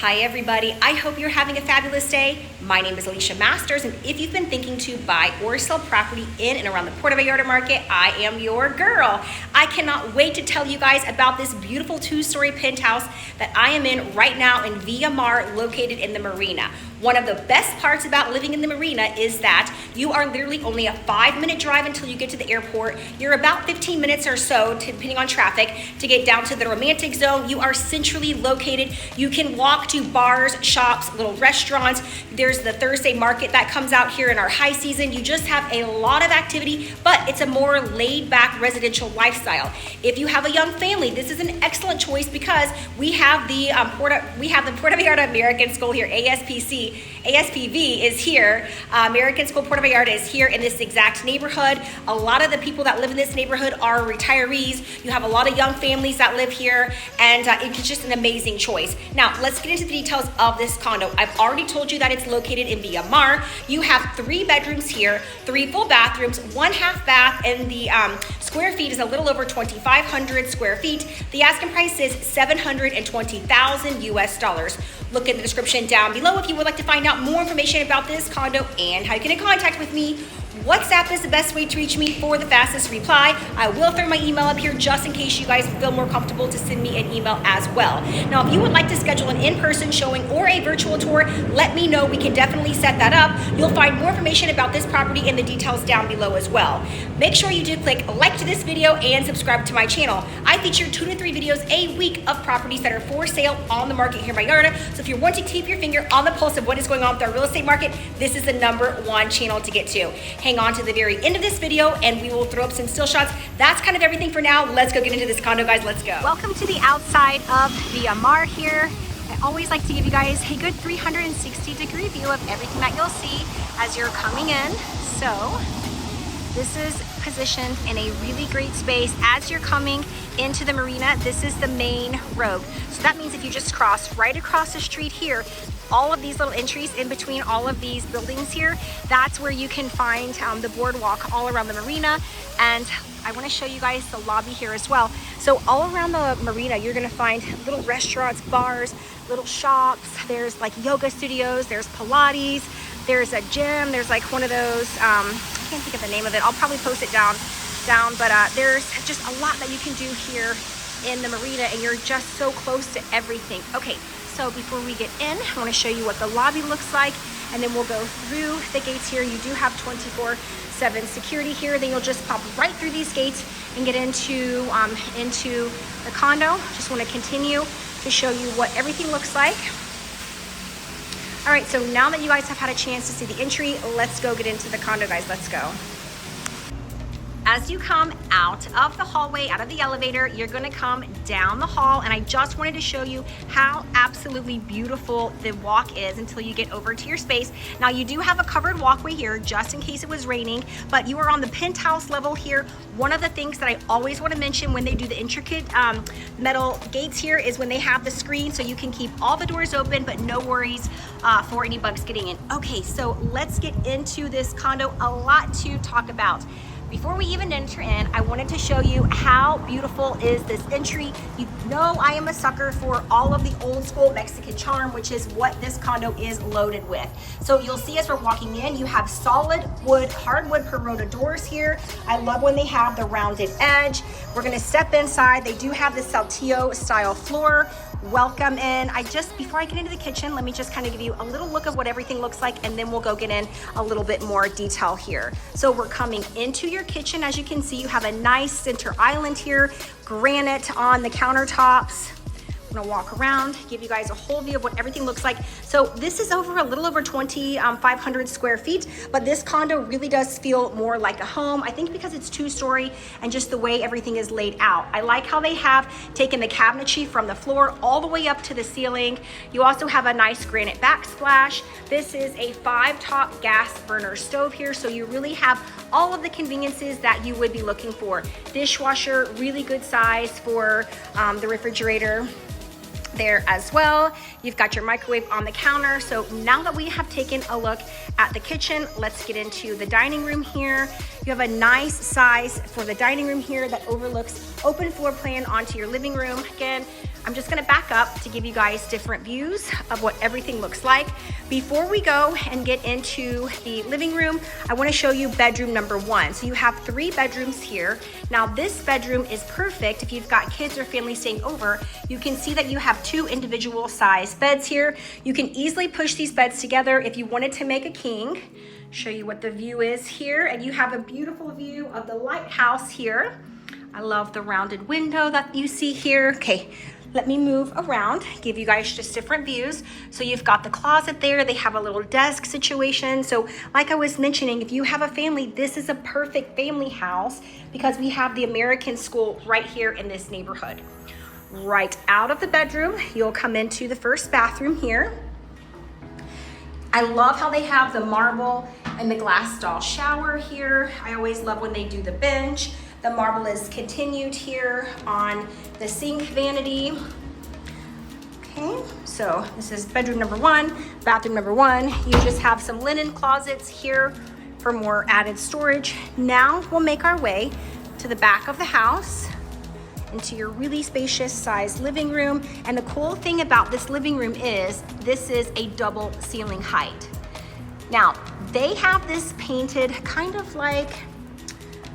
Hi everybody, I hope you're having a fabulous day. My name is Alicia Masters, and if you've been thinking to buy or sell property in and around the Puerto Vallarta market, I am your girl. I cannot wait to tell you guys about this beautiful two-story penthouse that I am in right now in Villamar, located in the Marina. One of the best parts about living in the Marina is that you are literally only a 5-minute drive until you get to the airport. You're about 15 minutes or so, depending on traffic, to get down to the romantic zone. You are centrally located. You can walk to bars, shops, little restaurants. There's the Thursday market that comes out here in our high season. You just have a lot of activity, but it's a more laid-back residential lifestyle. If you have a young family, this is an excellent choice because we have the Puerto Vallarta American School here, ASPV is here. American School Puerto Vallarta is here in this exact neighborhood. A lot of the people that live in this neighborhood are retirees. You have a lot of young families that live here, and it's just an amazing choice. Now, let's get into the details of this condo. I've already told you that it's located in Villamar. You have 3 bedrooms here, 3 full bathrooms, 1 half bath, and the square feet is a little over 2,500 square feet. The asking price is $720,000 US. Look in the description down below if you would like to find out more information about this condo and how you get in contact with me. WhatsApp is the best way to reach me for the fastest reply. I will throw my email up here just in case you guys feel more comfortable to send me an email as well. Now, if you would like to schedule an in-person showing or a virtual tour, let me know. We can definitely set that up. You'll find more information about this property in the details down below as well. Make sure you do click like to this video and subscribe to my channel. I feature 2 to 3 videos a week of properties that are for sale on the market here in Vallarta. So if you're wanting to keep your finger on the pulse of what is going on with our real estate market, this is the #1 channel to get to. Hang on to the very end of this video and we will throw up some still shots. That's kind of everything for now. Let's go get into this condo, guys. Let's go. Welcome to the outside of Villamar here. I always like to give you guys a good 360-degree view of everything that you'll see as you're coming in. So this is positioned in a really great space. As you're coming into the marina, this is the main road. So that means if you just cross right across the street here, all of these little entries in between all of these buildings here, that's where you can find the boardwalk all around the marina. And I want to show you guys the lobby here as well. So all around the marina, you're going to find little restaurants, bars, little shops. There's like yoga studios, there's Pilates, there's a gym, there's like one of those, I can't think of the name of it. I'll probably post it down, but there's just a lot that you can do here in the marina, and you're just so close to everything. Okay, so before we get in, I want to show you what the lobby looks like, and then we'll go through the gates here. You do have 24/7 security here. Then you'll just pop right through these gates and get into the condo. Just want to continue to show you what everything looks like. All right, so now that you guys have had a chance to see the entry, let's go get into the condo, guys. Let's go. As you come out of the hallway, out of the elevator, you're gonna come down the hall, and I just wanted to show you how absolutely beautiful the walk is until you get over to your space. Now, you do have a covered walkway here just in case it was raining, but you are on the penthouse level here. One of the things that I always want to mention when they do the intricate metal gates here is when they have the screen, so you can keep all the doors open, but no worries for any bugs getting in. Okay, so let's get into this condo. A lot to talk about. Before we even enter in, I wanted to show you how beautiful is this entry. You know I am a sucker for all of the old school Mexican charm, which is what this condo is loaded with. So you'll see as we're walking in, you have solid wood, hardwood Puerto doors here. I love when they have the rounded edge. We're gonna step inside. They do have the Saltillo style floor. Welcome in. Before I get into the kitchen, let me just kind of give you a little look of what everything looks like, and then we'll go get in a little bit more detail here. So we're coming into your kitchen. As you can see, you have a nice center island here, granite on the countertops. I'm gonna walk around, give you guys a whole view of what everything looks like. So this is a little over 2,500 square feet, but this condo really does feel more like a home. I think because it's 2-story and just the way everything is laid out. I like how they have taken the cabinetry from the floor all the way up to the ceiling. You also have a nice granite backsplash. This is a 5-top gas burner stove here, so you really have all of the conveniences that you would be looking for. Dishwasher, really good size for the refrigerator. there as well. You've got your microwave on the counter. So now that we have taken a look at the kitchen, let's get into the dining room here. You have a nice size for the dining room here that overlooks open floor plan onto your living room. Again, I'm just gonna back up to give you guys different views of what everything looks like. Before we go and get into the living room, I wanna show you bedroom number 1. So you have 3 bedrooms here. Now this bedroom is perfect if you've got kids or family staying over. You can see that you have 2 individual size beds here. You can easily push these beds together if you wanted to make a king. Show you what the view is here, and you have a beautiful view of the lighthouse here. I love the rounded window that you see here. Okay, let me move around, give you guys just different views. So you've got the closet there. They have a little desk situation. So like I was mentioning, if you have a family, this is a perfect family house because we have the American school right here in this neighborhood. Right out of the bedroom, you'll come into the first bathroom here. I love how they have the marble and the glass stall shower here. I always love when they do the bench. The marble is continued here on the sink vanity. Okay, so this is bedroom number 1, bathroom number 1. You just have some linen closets here for more added storage. Now we'll make our way to the back of the house, into your really spacious size living room. And the cool thing about this living room is this is a double ceiling height. Now, they have this painted kind of like,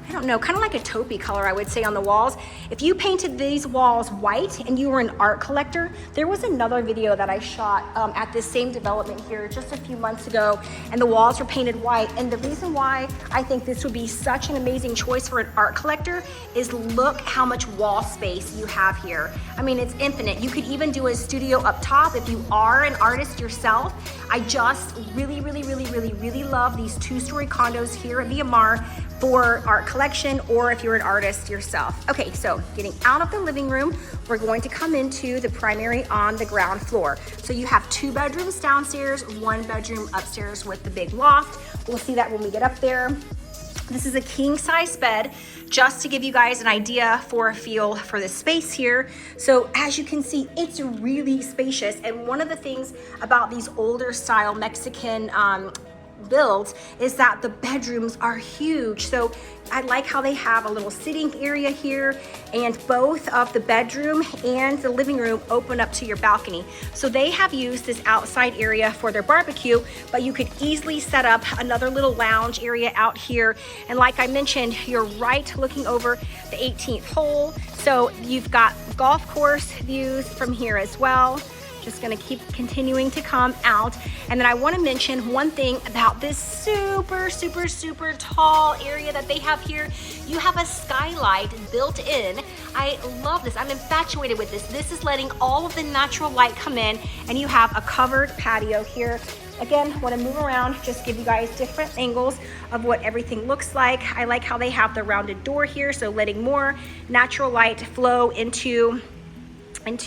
I don't know, kind of like a taupey color, I would say, on the walls. If you painted these walls white and you were an art collector, there was another video that I shot at this same development here just a few months ago, and the walls were painted white. And the reason why I think this would be such an amazing choice for an art collector is look how much wall space you have here. I mean, it's infinite. You could even do a studio up top if you are an artist yourself. I just really love these 2-story condos here at Villamar for art collection, or if you're an artist yourself. Okay, so getting out of the living room, we're going to come into the primary on the ground floor. So you have 2 bedrooms downstairs, 1 bedroom upstairs with the big loft. We'll see that when we get up there. This is a king size bed, just to give you guys an idea for a feel for the space here. So as you can see, it's really spacious. And one of the things about these older style Mexican builds is that the bedrooms are huge. So I like how they have a little sitting area here, and both of the bedroom and the living room open up to your balcony. So they have used this outside area for their barbecue, but you could easily set up another little lounge area out here. And like I mentioned, you're right looking over the 18th hole. So you've got golf course views from here as well. Just gonna keep continuing to come out. And then I wanna mention one thing about this super tall area that they have here. You have a skylight built in. I love this, I'm infatuated with this. This is letting all of the natural light come in, and you have a covered patio here. Again, wanna move around, just give you guys different angles of what everything looks like. I like how they have the rounded door here, so letting more natural light flow into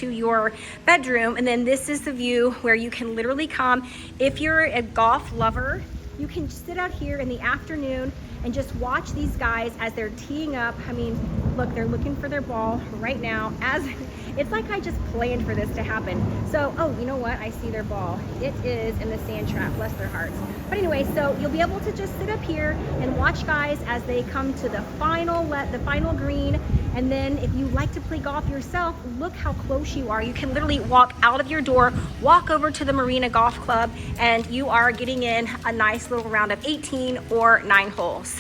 your bedroom. And then this is the view where you can literally come. If you're a golf lover, you can sit out here in the afternoon and just watch these guys as they're teeing up. I mean, look, they're looking for their ball right now. It's like I just planned for this to happen. So, oh, you know what? I see their ball. It is in the sand trap, bless their hearts. But anyway, so you'll be able to just sit up here and watch guys as they come to the final green. And then if you like to play golf yourself, look how close you are. You can literally walk out of your door, walk over to the Marina Golf Club, and you are getting in a nice little round of 18 or 9 holes.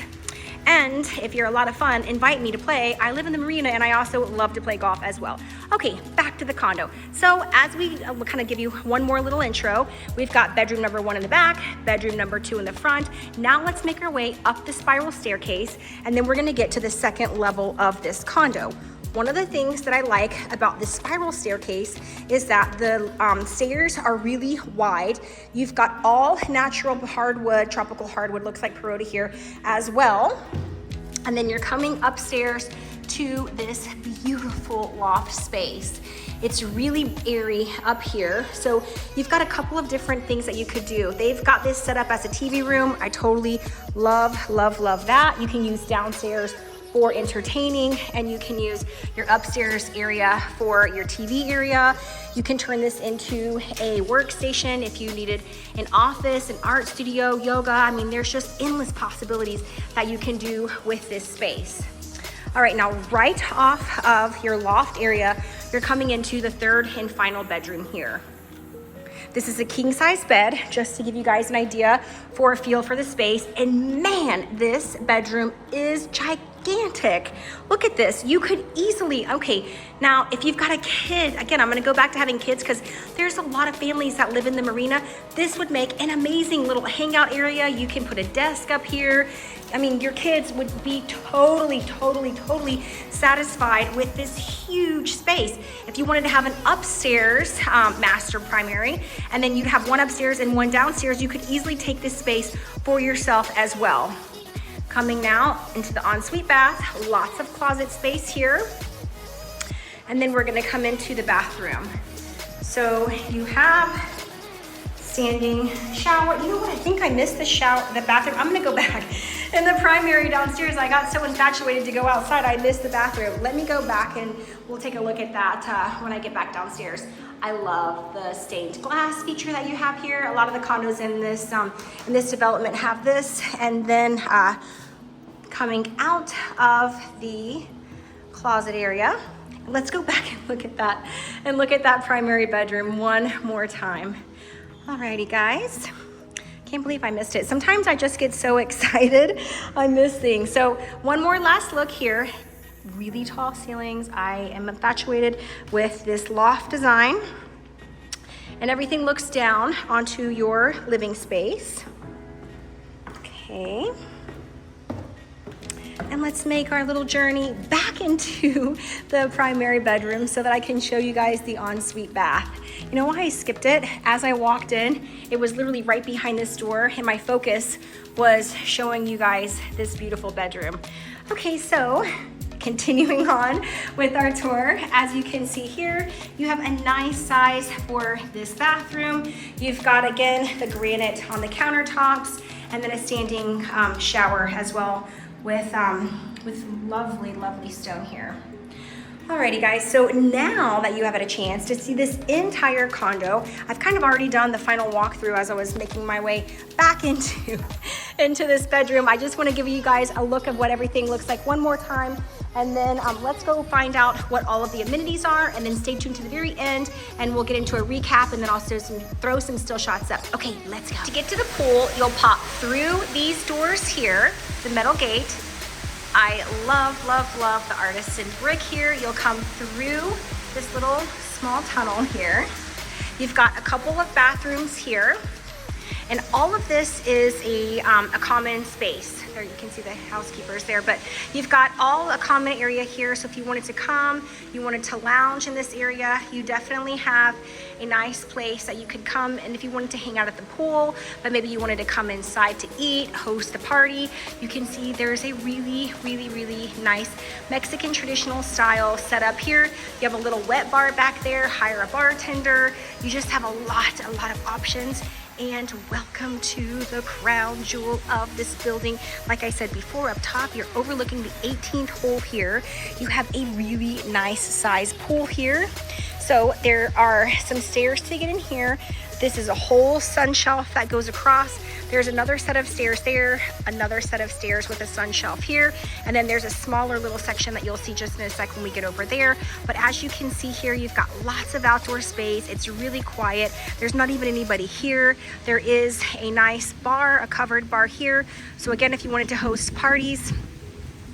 And if you're a lot of fun, invite me to play. I live in the Marina, and I also love to play golf as well. Okay, back to the condo. So as we kind of give you one more little intro, we've got bedroom number 1 in the back, bedroom number 2 in the front. Now let's make our way up the spiral staircase, and then we're gonna get to the second level of this condo. One of the things that I like about this spiral staircase is that the stairs are really wide. You've got all natural hardwood, tropical hardwood, looks like Puerto here as well. And then you're coming upstairs to this beautiful loft space. It's really airy up here. So you've got a couple of different things that you could do. They've got this set up as a TV room. I totally love that. You can use downstairs for entertaining, and you can use your upstairs area for your TV area. You can turn this into a workstation if you needed an office, an art studio, yoga. I mean, there's just endless possibilities that you can do with this space. All right, now right off of your loft area, you're coming into the third and final bedroom here. This is a king size bed, just to give you guys an idea for a feel for the space. And man, this bedroom is gigantic. Look at this. You could easily, okay, now if you've got a kid, again, I'm gonna go back to having kids because there's a lot of families that live in the marina. This would make an amazing little hangout area. You can put a desk up here. I mean, your kids would be totally satisfied with this huge space. If you wanted to have an upstairs master primary, and then you'd have one upstairs and one downstairs, you could easily take this space for yourself as well. Coming now into the ensuite bath, lots of closet space here. And then we're gonna come into the bathroom. So you have standing shower. You know what, I think I missed the shower, the bathroom. I'm gonna go back. In the primary downstairs, I got so infatuated to go outside, I missed the bathroom. Let me go back and we'll take a look at that when I get back downstairs. I love the stained glass feature that you have here. A lot of the condos in this development have this. And then coming out of the closet area, let's go back and look at that primary bedroom one more time. Alrighty, guys. Can't believe I missed it. Sometimes I just get so excited, I miss things. So one more last look here. Really tall ceilings. I am infatuated with this loft design. And everything looks down onto your living space. Okay. And let's make our little journey back into the primary bedroom so that I can show you guys the ensuite bath. You know why I skipped it? As I walked in, it was literally right behind this door, and my focus was showing you guys this beautiful bedroom. Okay, so continuing on with our tour, as you can see here, you have a nice size for this bathroom. You've got, again, the granite on the countertops, and then a standing shower as well with lovely stone here. Alrighty, guys, so now that you have had a chance to see this entire condo, I've kind of already done the final walkthrough as I was making my way back into this bedroom. I just want to give you guys a look of what everything looks like one more time, and then let's go find out what all of the amenities are, and then stay tuned to the very end, and we'll get into a recap, and then also throw some still shots up. Okay, let's go. To get to the pool, you'll pop through these doors here, the metal gate. I love the artisan brick here. You'll come through this little small tunnel here. You've got a couple of bathrooms here, and all of this is a common space. There you can see the housekeepers there, but you've got all a common area here. So if you wanted to come, you wanted to lounge in this area, you definitely have a nice place that you could come. And if you wanted to hang out at the pool, but maybe you wanted to come inside to eat, host a party, you can see there's a really nice Mexican traditional style setup here. You have a little wet bar back there, hire a bartender. You just have a lot of options. And welcome to the crown jewel of this building. Like I said before, up top, you're overlooking the 18th hole here. You have a really nice size pool here. So there are some stairs to get in here. This is a whole sun shelf that goes across. There's another set of stairs there, another set of stairs with a sun shelf here, and then there's a smaller little section that you'll see just in a sec when we get over there. But as you can see here, you've got lots of outdoor space. It's really quiet. There's not even anybody here. There is a nice bar, a covered bar here. So again, if you wanted to host parties,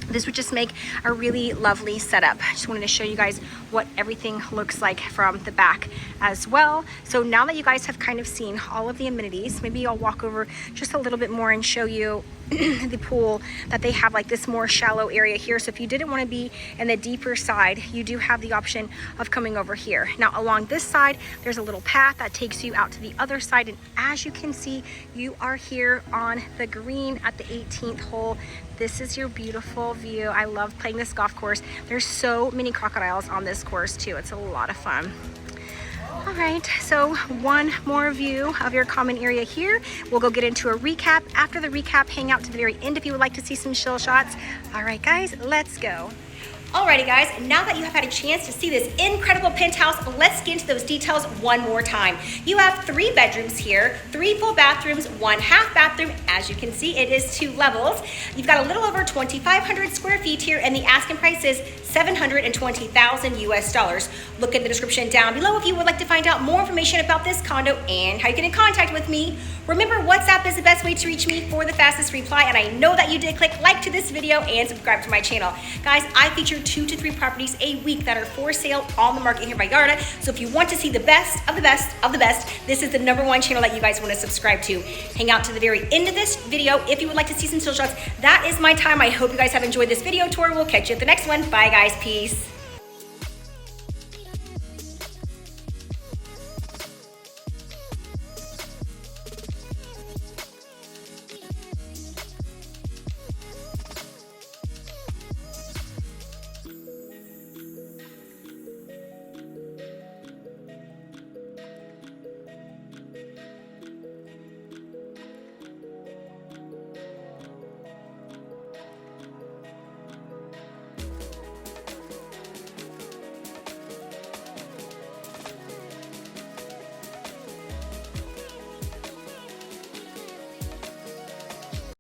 this would just make a really lovely setup. I just wanted to show you guys what everything looks like from the back as well. So now that you guys have kind of seen all of the amenities, maybe I'll walk over just a little bit more and show you the pool that they have, like this more shallow area here. So if you didn't want to be in the deeper side, you do have the option of coming over here. Now along this side, there's a little path that takes you out to the other side. And as you can see, you are here on the green at the 18th hole. This is your beautiful view. I love playing this golf course. There's so many crocodiles on this course too. It's a lot of fun. All right, so one more view of your common area here. We'll go get into a recap. After the recap, hang out to the very end if you would like to see some chill shots. All right, guys, let's go. Alrighty guys, now that you have had a chance to see this incredible penthouse, let's get into those details one more time. You have 3 bedrooms here, 3 full bathrooms, 1 half bathroom. As you can see, it is 2 levels. You've got a little over 2,500 square feet here, and the asking price is $720,000 US. Look in the description down below if you would like to find out more information about this condo and how you get in contact with me. Remember, WhatsApp is the best way to reach me for the fastest reply, and I know that you did click like to this video and subscribe to my channel. Guys, I feature 2 to 3 properties a week that are for sale on the market here in Vallarta. So if you want to see the best of the best of the best, this is the #1 channel that you guys want to subscribe to. Hang out to the very end of this video if you would like to see some still shots. That is my time. I hope you guys have enjoyed this video tour. We'll catch you at the next one. Bye guys, peace.